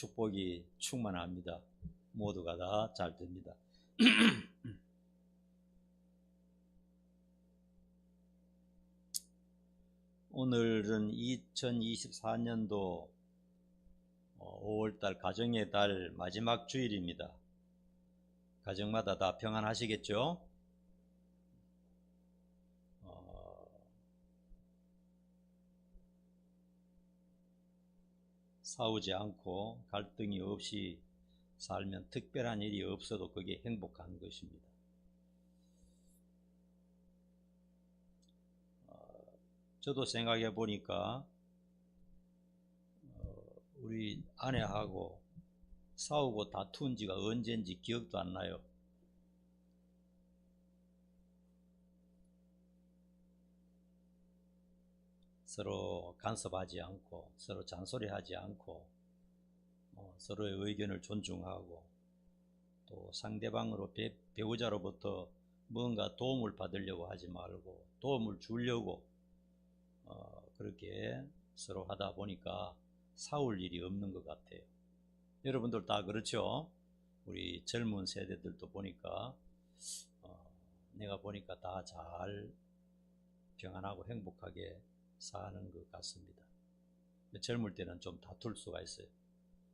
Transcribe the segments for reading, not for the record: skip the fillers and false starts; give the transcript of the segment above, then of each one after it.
축복이 충만합니다. 모두가 다 잘 됩니다. 오늘은 2024년도 5월달 가정의 달 마지막 주일입니다. 가정마다 다 평안하시겠죠? 싸우지 않고 갈등이 없이 살면 특별한 일이 없어도 그게 행복한 것입니다. 저도 생각해 보니까 우리 아내하고 싸우고 다툰 지가 언젠지 기억도 안 나요. 서로 간섭하지 않고 서로 잔소리하지 않고 서로의 의견을 존중하고 또 상대방으로 배우자로부터 뭔가 도움을 받으려고 하지 말고 도움을 주려고 그렇게 서로 하다 보니까 싸울 일이 없는 것 같아요. 여러분들 다 그렇죠? 우리 젊은 세대들도 보니까 내가 보니까 다 잘 평안하고 행복하게 사는 것 같습니다. 젊을 때는 좀 다툴 수가 있어요.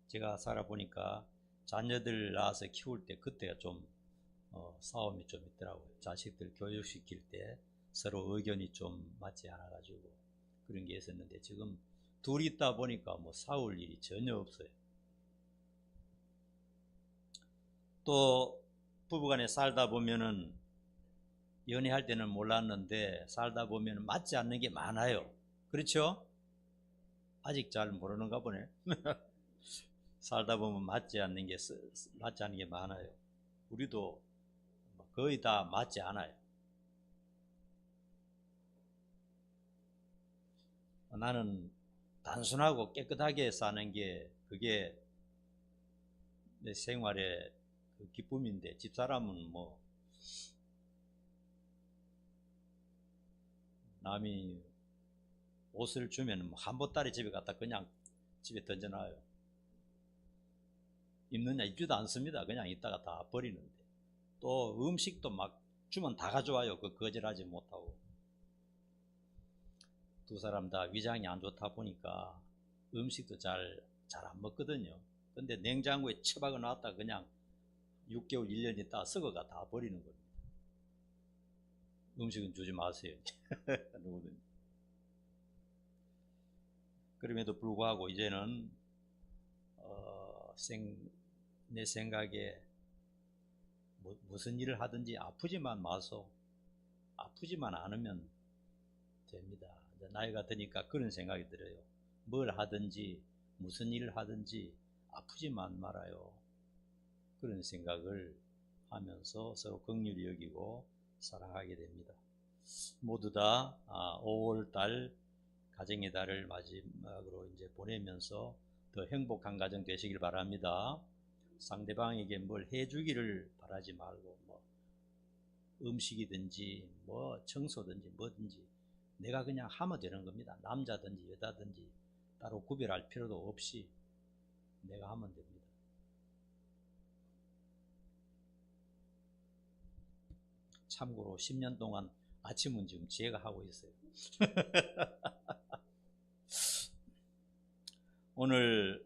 제가 살아보니까 자녀들 낳아서 키울 때 그때가 좀 싸움이 좀 있더라고요. 자식들 교육시킬 때 서로 의견이 좀 맞지 않아 가지고 그런 게 있었는데 지금 둘이 있다 보니까 뭐 싸울 일이 전혀 없어요. 또 부부간에 살다 보면은 연애할 때는 몰랐는데 살다 보면 맞지 않는 게 많아요. 그렇죠? 아직 잘 모르는가 보네. 살다 보면 맞지 않는 게 많아요. 우리도 거의 다 맞지 않아요. 나는 단순하고 깨끗하게 사는 게 그게 내 생활의 그 기쁨인데 집사람은 뭐 남이 옷을 주면 한 보따리 집에 갖다 그냥 집에 던져놔요. 입느냐 입지도 않습니다. 그냥 있다가 다 버리는데 또 음식도 막 주면 다 가져와요. 그 거절하지 못하고. 두 사람 다 위장이 안 좋다 보니까 음식도 잘 안 먹거든요. 근데 냉장고에 처박아 놨다 그냥 6개월 1년 있다 썩어가 다 버리는 겁니다. 음식은 주지 마세요. 누구든. 그럼에도 불구하고 이제는 내 생각에 무슨 일을 하든지 아프지만 않으면 됩니다. 나이가 드니까 그런 생각이 들어요. 뭘 하든지 무슨 일을 하든지 아프지만 말아요. 그런 생각을 하면서 서로 긍휼히 여기고 사랑하게 됩니다. 모두 다 5월달 가정의 달을 마지막으로 이제 보내면서 더 행복한 가정 되시길 바랍니다. 상대방에게 뭘 해주기를 바라지 말고 뭐 음식이든지 뭐 청소든지 뭐든지 내가 그냥 하면 되는 겁니다. 남자든지 여자든지 따로 구별할 필요도 없이 내가 하면 됩니다. 참고로 10년 동안 아침은 지금 제가 하고 있어요. 오늘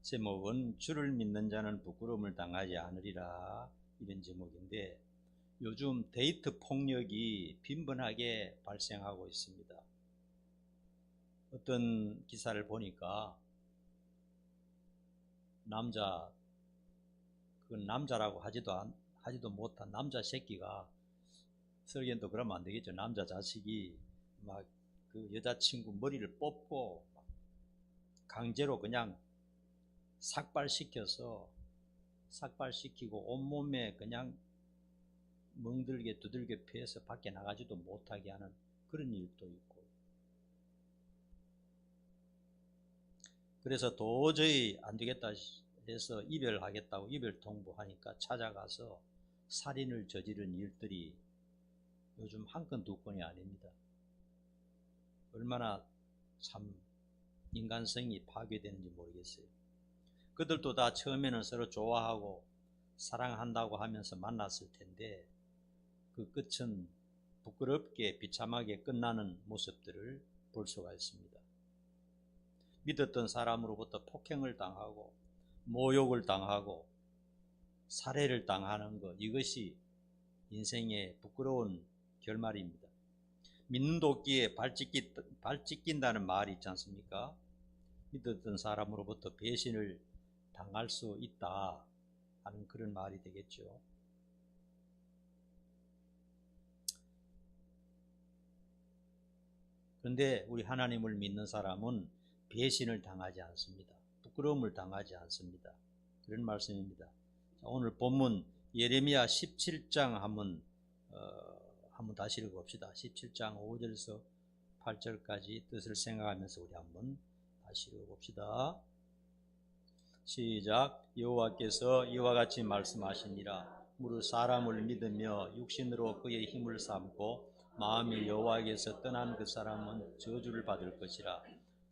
제목은 주를 믿는 자는 부끄러움을 당하지 않으리라 이런 제목인데 요즘 데이트 폭력이 빈번하게 발생하고 있습니다. 어떤 기사를 보니까 그건 남자라고 하지도 못한 남자 새끼가 설계도 그러면 안 되겠죠. 남자 자식이 막 그 여자친구 머리를 뽑고 강제로 그냥 삭발시키고 온몸에 그냥 멍들게 두들겨 패서 밖에 나가지도 못하게 하는 그런 일도 있고 그래서 도저히 안 되겠다 해서 이별하겠다고 이별 통보하니까 찾아가서 살인을 저지른 일들이 요즘 한 건 두 건이 아닙니다. 얼마나 참 인간성이 파괴되는지 모르겠어요. 그들도 다 처음에는 서로 좋아하고 사랑한다고 하면서 만났을 텐데 그 끝은 부끄럽게 비참하게 끝나는 모습들을 볼 수가 있습니다. 믿었던 사람으로부터 폭행을 당하고 모욕을 당하고 살해를 당하는 것, 이것이 인생의 부끄러운 결말입니다. 믿는 도끼에 발 찢긴다는 말이 있지 않습니까? 믿었던 사람으로부터 배신을 당할 수 있다 하는 그런 말이 되겠죠. 그런데 우리 하나님을 믿는 사람은 배신을 당하지 않습니다. 부끄러움을 당하지 않습니다. 그런 말씀입니다. 자, 오늘 본문 예레미야 17장 한번 다시 읽어봅시다. 17장 5절에서 8절까지 뜻을 생각하면서 우리 한번 다시 읽어봅시다. 시작. 여호와께서 이와 같이 말씀하시니라. 무릇 사람을 믿으며 육신으로 그의 힘을 삼고 마음이 여호와에게서 떠난 그 사람은 저주를 받을 것이라.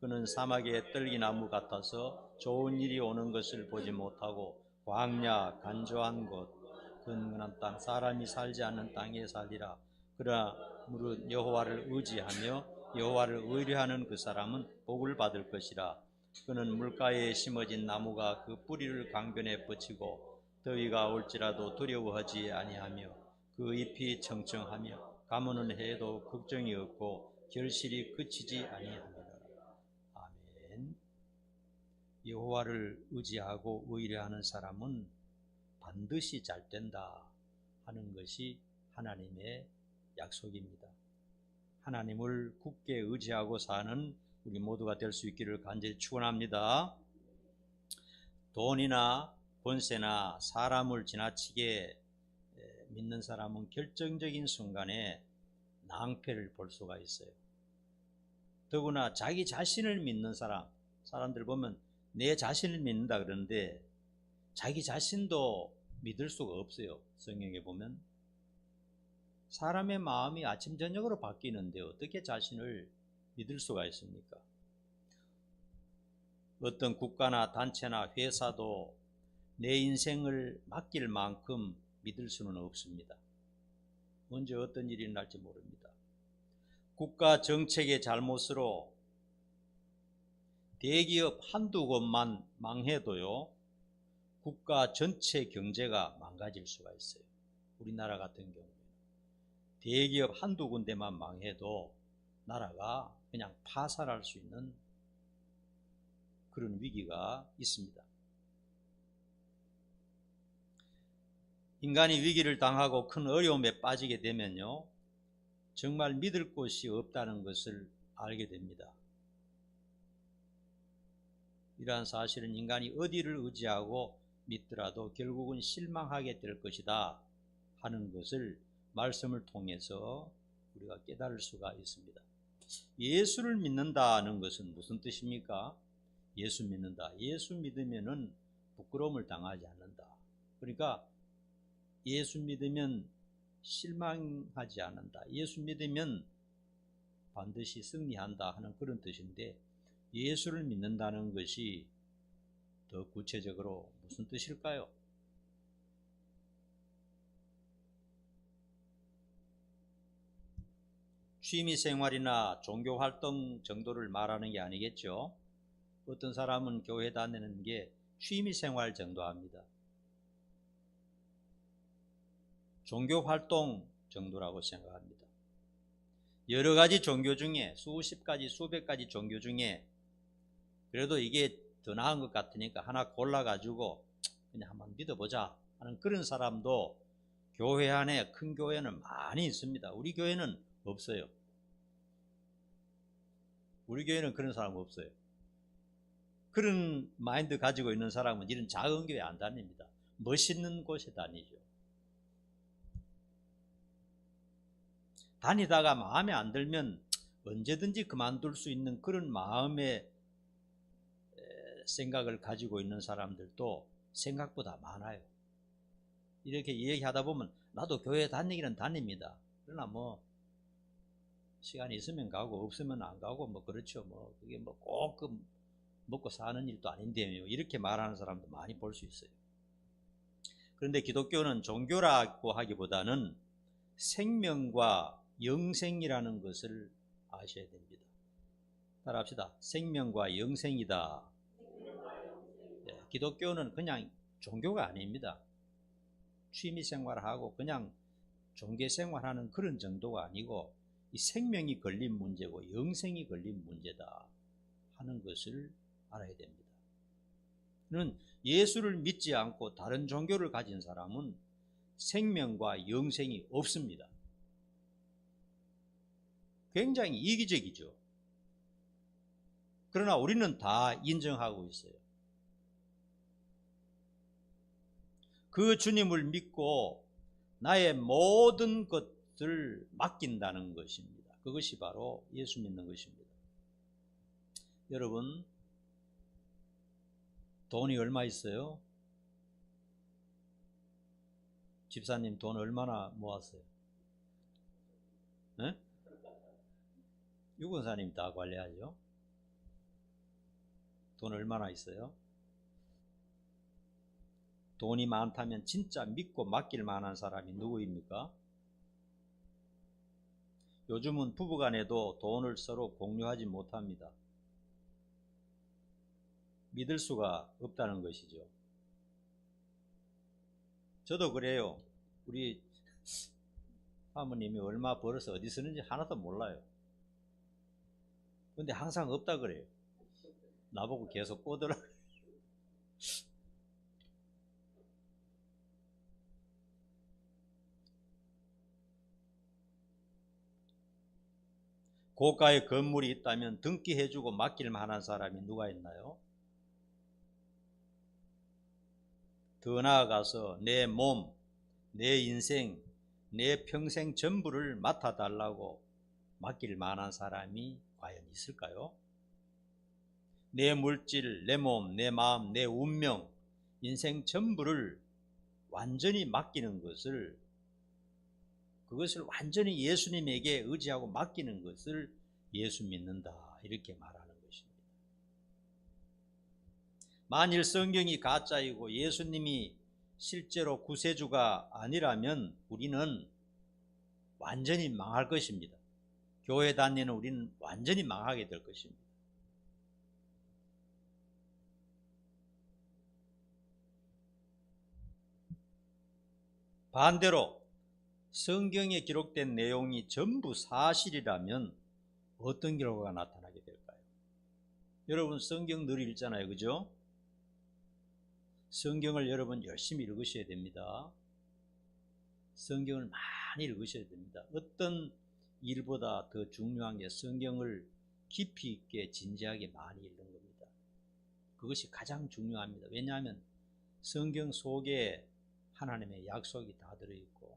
그는 사막의 떨기나무 같아서 좋은 일이 오는 것을 보지 못하고 광야 간조한 곳 근근한 땅 사람이 살지 않는 땅에 살리라. 그러나 무릇 여호와를 의지하며 여호와를 의뢰하는 그 사람은 복을 받을 것이라. 그는 물가에 심어진 나무가 그 뿌리를 강변에 뻗치고 더위가 올지라도 두려워하지 아니하며 그 잎이 청청하며 가무는 해도 걱정이 없고 결실이 그치지 아니하니라. 아멘. 여호와를 의지하고 의뢰하는 사람은 반드시 잘 된다 하는 것이 하나님의 약속입니다. 하나님을 굳게 의지하고 사는 우리 모두가 될 수 있기를 간절히 축원합니다. 돈이나 권세나 사람을 지나치게 믿는 사람은 결정적인 순간에 낭패를 볼 수가 있어요. 더구나 자기 자신을 믿는 사람들 보면 내 자신을 믿는다 그러는데 자기 자신도 믿을 수가 없어요. 성경에 보면 사람의 마음이 아침 저녁으로 바뀌는데 어떻게 자신을 믿을 수가 있습니까? 어떤 국가나 단체나 회사도 내 인생을 맡길 만큼 믿을 수는 없습니다. 언제 어떤 일이 날지 모릅니다. 국가 정책의 잘못으로 대기업 한두 곳만 망해도요, 국가 전체 경제가 망가질 수가 있어요. 우리나라 같은 경우에 대기업 한두 군데만 망해도 나라가 그냥 파산할 수 있는 그런 위기가 있습니다. 인간이 위기를 당하고 큰 어려움에 빠지게 되면요, 정말 믿을 곳이 없다는 것을 알게 됩니다. 이러한 사실은 인간이 어디를 의지하고 믿더라도 결국은 실망하게 될 것이다 하는 것을 말씀을 통해서 우리가 깨달을 수가 있습니다. 예수를 믿는다는 것은 무슨 뜻입니까? 예수 믿는다. 예수 믿으면은 부끄러움을 당하지 않는다. 그러니까 예수 믿으면 실망하지 않는다. 예수 믿으면 반드시 승리한다 하는 그런 뜻인데, 예수를 믿는다는 것이 더 구체적으로 무슨 뜻일까요? 취미생활이나 종교활동 정도를 말하는 게 아니겠죠. 어떤 사람은 교회 다니는 게 취미생활 정도 합니다. 종교활동 정도라고 생각합니다. 여러 가지 종교 중에 수십 가지, 수백 가지 종교 중에 그래도 이게 더 나은 것 같으니까 하나 골라가지고 그냥 한번 믿어보자 하는 그런 사람도 교회 안에, 큰 교회는 많이 있습니다. 우리 교회는 없어요. 우리 교회는 그런 사람 없어요. 그런 마인드 가지고 있는 사람은 이런 작은 교회 안 다닙니다. 멋있는 곳에 다니죠. 다니다가 마음에 안 들면 언제든지 그만둘 수 있는 그런 마음의 생각을 가지고 있는 사람들도 생각보다 많아요. 이렇게 얘기하다 보면 나도 교회 다니기는 다닙니다. 그러나 뭐 시간이 있으면 가고 없으면 안 가고 뭐 그렇죠. 뭐 그게 뭐 꼭 먹고 사는 일도 아닌데 이렇게 말하는 사람도 많이 볼 수 있어요. 그런데 기독교는 종교라고 하기보다는 생명과 영생이라는 것을 아셔야 됩니다. 따라합시다. 생명과 영생이다. 네, 기독교는 그냥 종교가 아닙니다. 취미생활하고 그냥 종교생활하는 그런 정도가 아니고 이 생명이 걸린 문제고 영생이 걸린 문제다 하는 것을 알아야 됩니다. 예수를 믿지 않고 다른 종교를 가진 사람은 생명과 영생이 없습니다. 굉장히 이기적이죠. 그러나 우리는 다 인정하고 있어요. 그 주님을 믿고 나의 모든 것을 맡긴다는 것입니다. 그것이 바로 예수 믿는 것입니다. 여러분, 돈이 얼마 있어요? 집사님 돈 얼마나 모았어요? 네? 유권사님 다 관리하죠? 돈 얼마나 있어요? 돈이 많다면 진짜 믿고 맡길 만한 사람이 누구입니까? 요즘은 부부간에도 돈을 서로 공유하지 못합니다. 믿을 수가 없다는 것이죠. 저도 그래요. 우리 사모님이 얼마 벌어서 어디 쓰는지 하나도 몰라요. 근데 항상 없다 그래요. 나보고 계속 꼬들어. 고가의 건물이 있다면 등기해주고 맡길 만한 사람이 누가 있나요? 더 나아가서 내 몸, 내 인생, 내 평생 전부를 맡아달라고 맡길 만한 사람이 과연 있을까요? 내 물질, 내 몸, 내 마음, 내 운명, 인생 전부를 완전히 맡기는 것을, 그것을 완전히 예수님에게 의지하고 맡기는 것을 예수 믿는다 이렇게 말하는 것입니다. 만일 성경이 가짜이고 예수님이 실제로 구세주가 아니라면 우리는 완전히 망할 것입니다. 교회 다니는 우리는 완전히 망하게 될 것입니다. 반대로 성경에 기록된 내용이 전부 사실이라면 어떤 결과가 나타나게 될까요? 여러분 성경 늘 읽잖아요, 그죠? 성경을 여러분 열심히 읽으셔야 됩니다. 성경을 많이 읽으셔야 됩니다. 어떤 일보다 더 중요한 게 성경을 깊이 있게 진지하게 많이 읽는 겁니다. 그것이 가장 중요합니다. 왜냐하면 성경 속에 하나님의 약속이 다 들어있고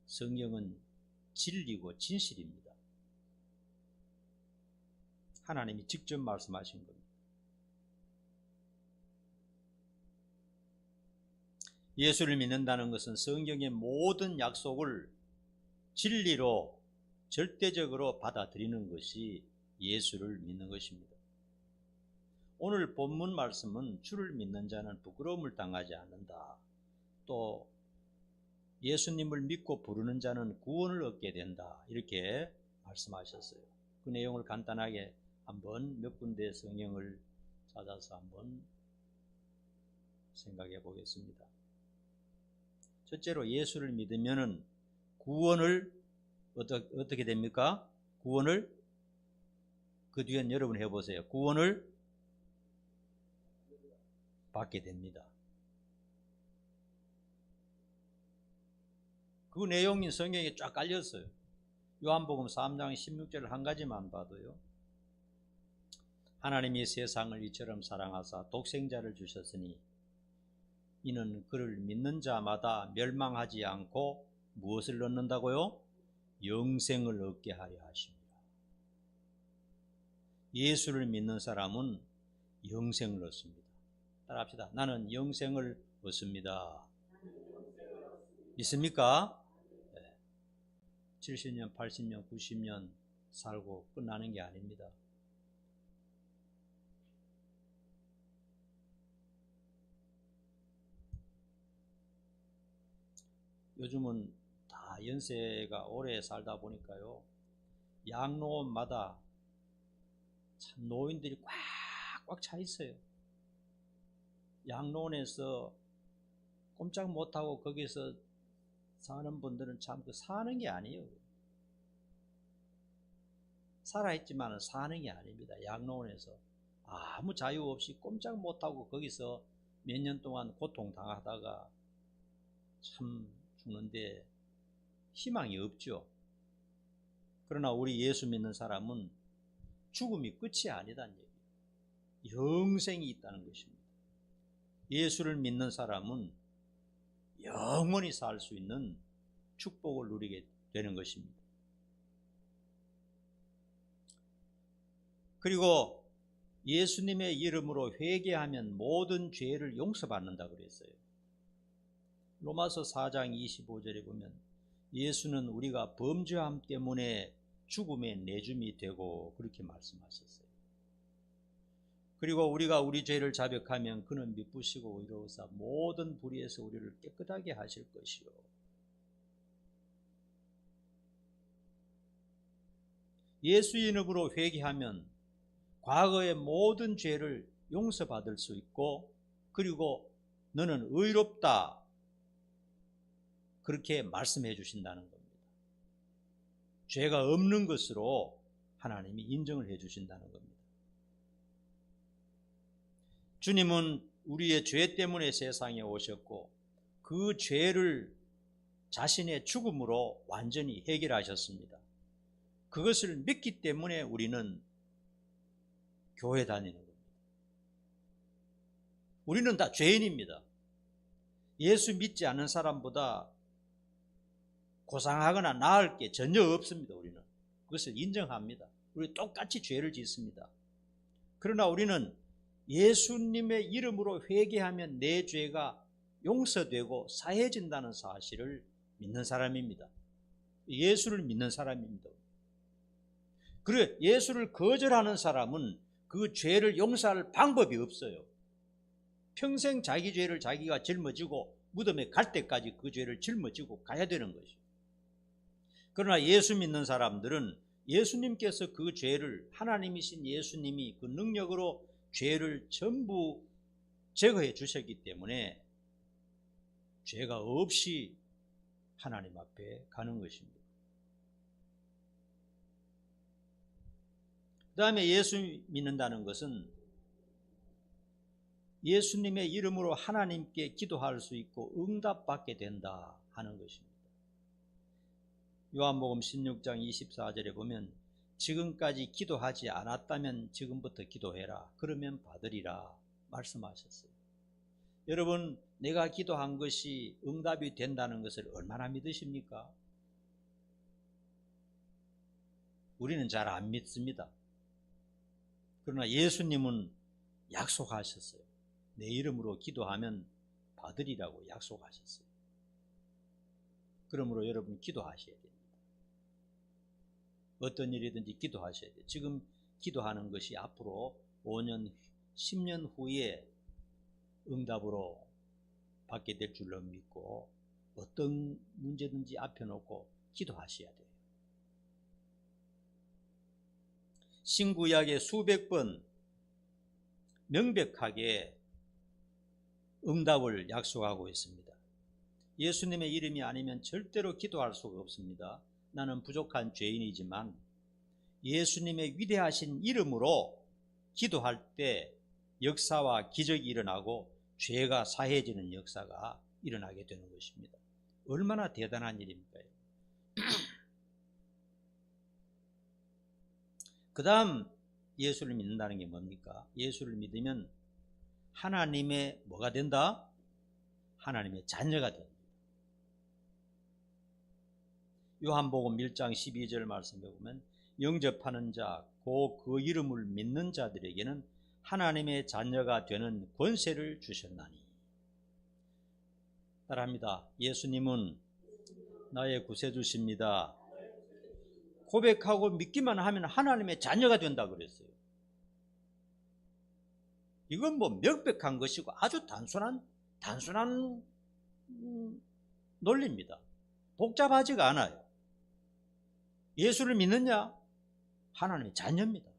성경은 진리고 진실입니다. 하나님이 직접 말씀하신 겁니다. 예수를 믿는다는 것은 성경의 모든 약속을 진리로 절대적으로 받아들이는 것이 예수를 믿는 것입니다. 오늘 본문 말씀은 주를 믿는 자는 부끄러움을 당하지 않는다. 또 예수님을 믿고 부르는 자는 구원을 얻게 된다. 이렇게 말씀하셨어요. 그 내용을 간단하게 한번 몇 군데 성경을 찾아서 한번 생각해 보겠습니다. 첫째로 예수를 믿으면은 구원을 어떻게 됩니까? 구원을, 그 뒤엔 여러분 해보세요. 구원을 받게 됩니다. 그 내용이 성경에 쫙 깔렸어요. 요한복음 3장 16절 한 가지만 봐도요. 하나님이 세상을 이처럼 사랑하사 독생자를 주셨으니 이는 그를 믿는 자마다 멸망하지 않고 무엇을 얻는다고요? 영생을 얻게 하려 하십니다. 예수를 믿는 사람은 영생을 얻습니다. 따라합시다. 나는 영생을 얻습니다. 믿습니까? 70년, 80년, 90년 살고 끝나는 게 아닙니다. 요즘은 다 연세가 오래 살다 보니까요, 양로원마다 참 노인들이 꽉꽉 차 있어요. 양로원에서 꼼짝 못하고 거기서 사는 분들은 참 그 사는 게 아니에요. 살아있지만 사는 게 아닙니다. 양로원에서 아무 자유 없이 꼼짝 못하고 거기서 몇 년 동안 고통당하다가 참 죽는데 희망이 없죠. 그러나 우리 예수 믿는 사람은 죽음이 끝이 아니다는 얘기예요. 영생이 있다는 것입니다. 예수를 믿는 사람은 영원히 살 수 있는 축복을 누리게 되는 것입니다. 그리고 예수님의 이름으로 회개하면 모든 죄를 용서받는다 그랬어요. 로마서 4장 25절에 보면 예수는 우리가 범죄함 때문에 죽음의 내줌이 되고 그렇게 말씀하셨어요. 그리고 우리가 우리 죄를 자백하면 그는 미쁘시고 의로우사 모든 불의에서 우리를 깨끗하게 하실 것이요. 예수 이름으로 회개하면 과거의 모든 죄를 용서받을 수 있고, 그리고 너는 의롭다 그렇게 말씀해 주신다는 겁니다. 죄가 없는 것으로 하나님이 인정을 해 주신다는 겁니다. 주님은 우리의 죄 때문에 세상에 오셨고 그 죄를 자신의 죽음으로 완전히 해결하셨습니다. 그것을 믿기 때문에 우리는 교회 다니는 겁니다. 우리는 다 죄인입니다. 예수 믿지 않는 사람보다 고상하거나 나을 게 전혀 없습니다. 우리는 그것을 인정합니다. 우리 똑같이 죄를 짓습니다. 그러나 우리는 예수님의 이름으로 회개하면 내 죄가 용서되고 사해진다는 사실을 믿는 사람입니다. 예수를 믿는 사람입니다. 그래, 예수를 거절하는 사람은 그 죄를 용서할 방법이 없어요. 평생 자기 죄를 자기가 짊어지고 무덤에 갈 때까지 그 죄를 짊어지고 가야 되는 것이죠. 그러나 예수 믿는 사람들은 예수님께서 그 죄를, 하나님이신 예수님이 그 능력으로 죄를 전부 제거해 주셨기 때문에 죄가 없이 하나님 앞에 가는 것입니다. 그 다음에 예수 믿는다는 것은 예수님의 이름으로 하나님께 기도할 수 있고 응답받게 된다 하는 것입니다. 요한복음 16장 24절에 보면 지금까지 기도하지 않았다면 지금부터 기도해라. 그러면 받으리라 말씀하셨어요. 여러분, 내가 기도한 것이 응답이 된다는 것을 얼마나 믿으십니까? 우리는 잘 안 믿습니다. 그러나 예수님은 약속하셨어요. 내 이름으로 기도하면 받으리라고 약속하셨어요. 그러므로 여러분 기도하셔야 됩니다. 어떤 일이든지 기도하셔야 돼요. 지금 기도하는 것이 앞으로 5년, 10년 후에 응답으로 받게 될 줄로 믿고 어떤 문제든지 앞에 놓고 기도하셔야 돼요. 신구약에 수백 번 명백하게 응답을 약속하고 있습니다. 예수님의 이름이 아니면 절대로 기도할 수가 없습니다. 나는 부족한 죄인이지만 예수님의 위대하신 이름으로 기도할 때 역사와 기적이 일어나고 죄가 사해지는 역사가 일어나게 되는 것입니다. 얼마나 대단한 일입니까? 그 다음 예수를 믿는다는 게 뭡니까? 예수를 믿으면 하나님의 뭐가 된다? 하나님의 자녀가 됩니다. 요한복음 1장 12절 말씀에 보면 영접하는 자, 그 이름을 믿는 자들에게는 하나님의 자녀가 되는 권세를 주셨나니. 따라합니다. 예수님은 나의 구세주십니다. 고백하고 믿기만 하면 하나님의 자녀가 된다 그랬어요. 이건 뭐 명백한 것이고 아주 단순한 논리입니다. 복잡하지가 않아요. 예수를 믿느냐? 하나님의 자녀입니다.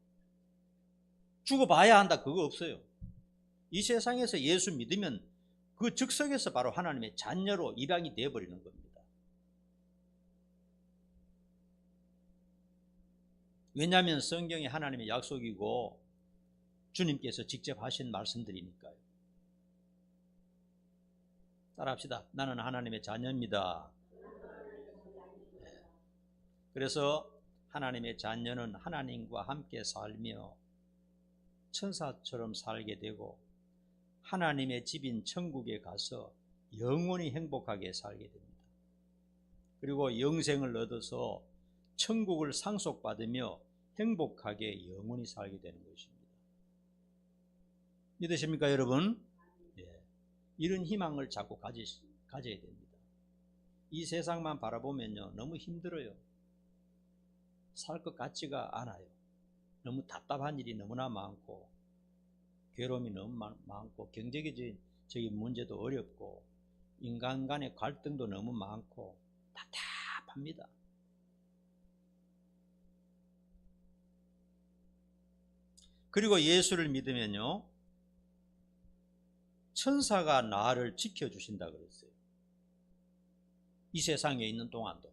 죽어봐야 한다 그거 없어요. 이 세상에서 예수 믿으면 그 즉석에서 바로 하나님의 자녀로 입양이 되어버리는 겁니다. 왜냐하면 성경이 하나님의 약속이고 주님께서 직접 하신 말씀들이니까요. 따라합시다. 나는 하나님의 자녀입니다. 그래서 하나님의 자녀는 하나님과 함께 살며 천사처럼 살게 되고 하나님의 집인 천국에 가서 영원히 행복하게 살게 됩니다. 그리고 영생을 얻어서 천국을 상속받으며 행복하게 영원히 살게 되는 것입니다. 믿으십니까 여러분? 예. 이런 희망을 자꾸 가져야 됩니다. 이 세상만 바라보면요 너무 힘들어요. 살 것 같지가 않아요. 너무 답답한 일이 너무나 많고 괴로움이 너무 많고 경제적인 문제도 어렵고 인간 간의 갈등도 너무 많고 답답합니다. 그리고 예수를 믿으면요 천사가 나를 지켜주신다 그랬어요. 이 세상에 있는 동안도.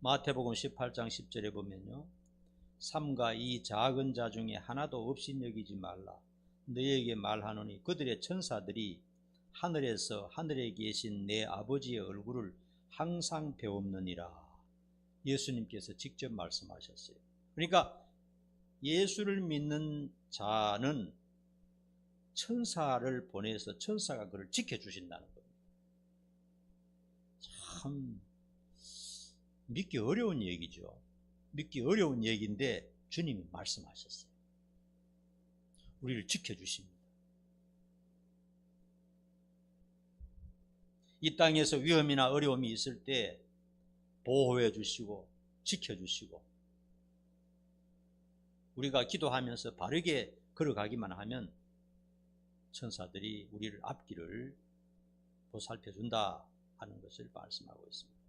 마태복음 18장 10절에 보면요 삼가 이 작은 자 중에 하나도 없인 여기지 말라. 너희에게 말하노니 그들의 천사들이 하늘에서 하늘에 계신 내 아버지의 얼굴을 항상 배웁느니라. 예수님께서 직접 말씀하셨어요. 그러니까 예수를 믿는 자는 천사를 보내서 천사가 그를 지켜주신다는 겁니다. 참 믿기 어려운 얘기죠. 믿기 어려운 얘기인데 주님이 말씀하셨어요. 우리를 지켜주십니다. 이 땅에서 위험이나 어려움이 있을 때 보호해 주시고 지켜주시고 우리가 기도하면서 바르게 걸어가기만 하면 천사들이 우리를 앞길을 보살펴준다 하는 것을 말씀하고 있습니다.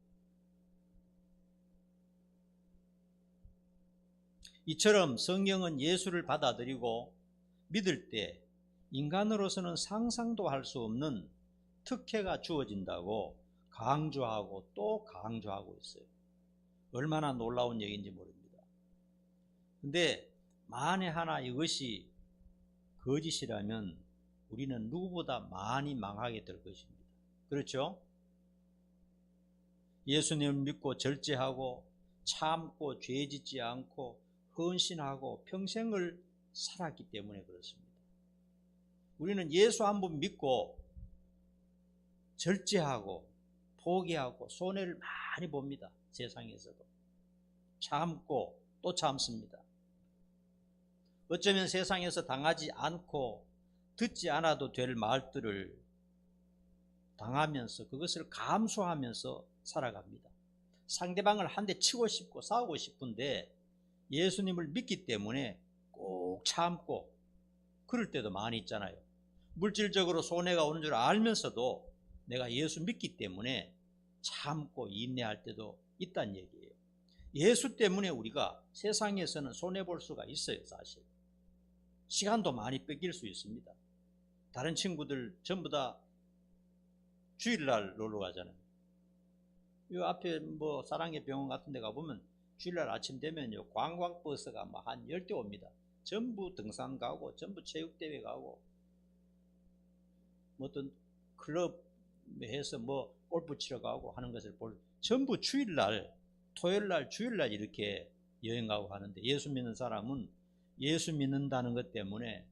이처럼 성경은 예수를 받아들이고 믿을 때 인간으로서는 상상도 할 수 없는 특혜가 주어진다고 강조하고 또 강조하고 있어요. 얼마나 놀라운 얘기인지 모릅니다. 근데 만에 하나 이것이 거짓이라면 우리는 누구보다 많이 망하게 될 것입니다. 그렇죠? 예수님을 믿고 절제하고 참고 죄짓지 않고 헌신하고 평생을 살았기 때문에 그렇습니다. 우리는 예수 한 분 믿고 절제하고 포기하고 손해를 많이 봅니다. 세상에서도 참고 또 참습니다. 어쩌면 세상에서 당하지 않고 듣지 않아도 될 말들을 당하면서 그것을 감수하면서 살아갑니다. 상대방을 한 대 치고 싶고 싸우고 싶은데 예수님을 믿기 때문에 꼭 참고 그럴 때도 많이 있잖아요. 물질적으로 손해가 오는 줄 알면서도 내가 예수 믿기 때문에 참고 인내할 때도 있다는 얘기예요. 예수 때문에 우리가 세상에서는 손해볼 수가 있어요. 사실 시간도 많이 뺏길 수 있습니다. 다른 친구들 전부 다 주일날 놀러 가잖아요. 이 앞에 뭐 사랑의 병원 같은 데 가보면 주일날 아침 되면요 관광버스가 막 한 10대 옵니다. 전부 등산 가고 전부 체육대회 가고 뭐 어떤 클럽 해서 뭐 골프 치러 가고 하는 것을 전부 주일날 토요일날 주일날 이렇게 여행 가고 하는데 예수 믿는 사람은 예수 믿는다는 것 때문에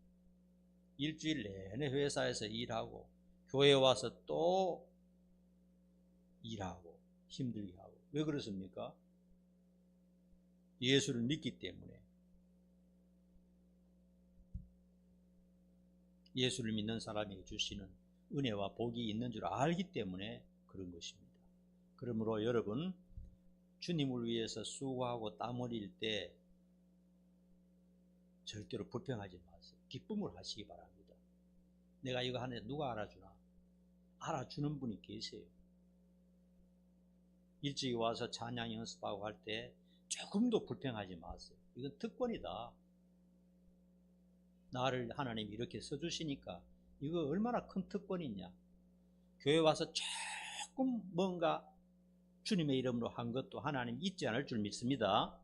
일주일 내내 회사에서 일하고 교회 와서 또 일하고 힘들게 하고. 왜 그렇습니까? 예수를 믿기 때문에. 예수를 믿는 사람에게 주시는 은혜와 복이 있는 줄 알기 때문에 그런 것입니다. 그러므로 여러분 주님을 위해서 수고하고 땀 흘릴 때 절대로 불평하지 마세요. 기쁨을 하시기 바랍니다. 내가 이거 하는데 누가 알아주나? 알아주는 분이 계세요. 일찍 와서 찬양 연습하고 할 때 조금도 불평하지 마세요. 이건 특권이다. 나를 하나님이 이렇게 써주시니까 이거 얼마나 큰 특권이냐. 교회 와서 조금 뭔가 주님의 이름으로 한 것도 하나님 잊지 않을 줄 믿습니다.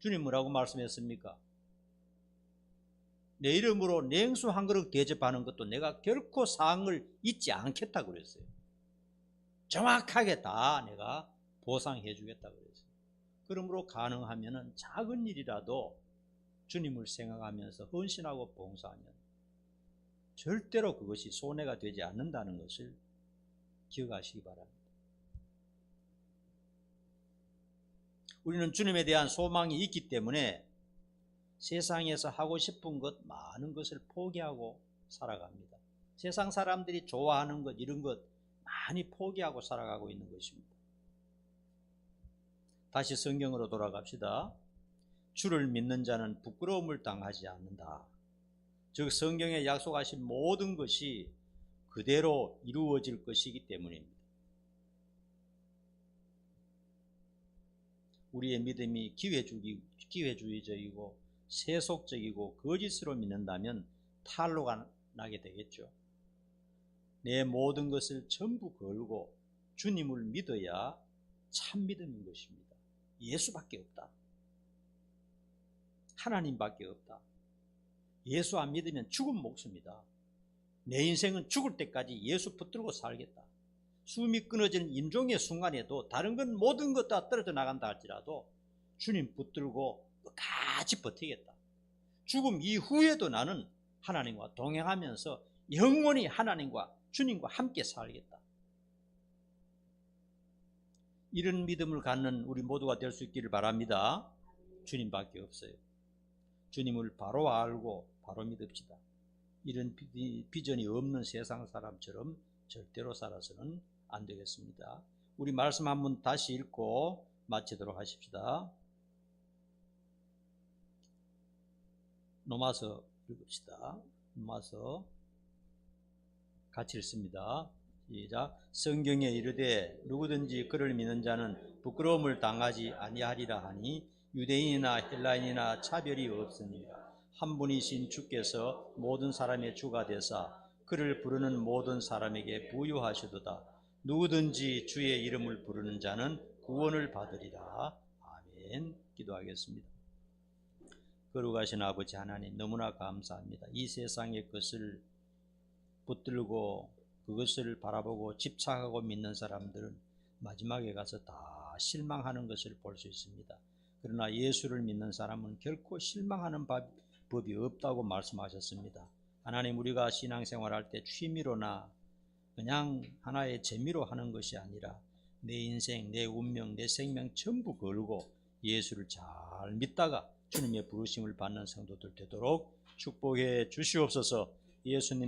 주님 뭐라고 말씀했습니까? 내 이름으로 냉수 한 그릇 대접하는 것도 내가 결코 사항을 잊지 않겠다고 그랬어요. 정확하게 다 내가 보상해 주겠다고 그랬어요. 그러므로 가능하면 작은 일이라도 주님을 생각하면서 헌신하고 봉사하면 절대로 그것이 손해가 되지 않는다는 것을 기억하시기 바랍니다. 우리는 주님에 대한 소망이 있기 때문에 세상에서 하고 싶은 것 많은 것을 포기하고 살아갑니다. 세상 사람들이 좋아하는 것 이런 것 많이 포기하고 살아가고 있는 것입니다. 다시 성경으로 돌아갑시다. 주를 믿는 자는 부끄러움을 당하지 않는다. 즉 성경에 약속하신 모든 것이 그대로 이루어질 것이기 때문입니다. 우리의 믿음이 기회주의적이고 세속적이고 거짓으로 믿는다면 탈로가 나게 되겠죠. 내 모든 것을 전부 걸고 주님을 믿어야 참 믿음인 것입니다. 예수밖에 없다. 하나님밖에 없다. 예수 안 믿으면 죽은 목숨이다. 내 인생은 죽을 때까지 예수 붙들고 살겠다. 숨이 끊어지는 임종의 순간에도 다른 건 모든 것 다 떨어져 나간다 할지라도 주님 붙들고 끝까지 버티겠다. 죽음 이후에도 나는 하나님과 동행하면서 영원히 하나님과 주님과 함께 살겠다. 이런 믿음을 갖는 우리 모두가 될 수 있기를 바랍니다. 주님밖에 없어요. 주님을 바로 알고 바로 믿읍시다. 이런 비전이 없는 세상 사람처럼 절대로 살아서는 안 되겠습니다. 우리 말씀 한번 다시 읽고 마치도록 하십시다. 로마서 읽읍시다. 로마서 같이 읽습니다. 시작. 성경에 이르되 누구든지 그를 믿는 자는 부끄러움을 당하지 아니하리라 하니 유대인이나 헬라인이나 차별이 없으니라. 한 분이신 주께서 모든 사람의 주가 되사 그를 부르는 모든 사람에게 부유하시도다. 누구든지 주의 이름을 부르는 자는 구원을 받으리라. 아멘. 기도하겠습니다. 거룩하신 아버지 하나님, 너무나 감사합니다. 이 세상의 것을 붙들고 그것을 바라보고 집착하고 믿는 사람들은 마지막에 가서 다 실망하는 것을 볼 수 있습니다. 그러나 예수를 믿는 사람은 결코 실망하는 법이 없다고 말씀하셨습니다. 하나님, 우리가 신앙생활할 때 취미로나 그냥 하나의 재미로 하는 것이 아니라 내 인생, 내 운명, 내 생명 전부 걸고 예수를 잘 믿다가 주님의 부르심을 받는 성도들 되도록 축복해 주시옵소서. 예수님이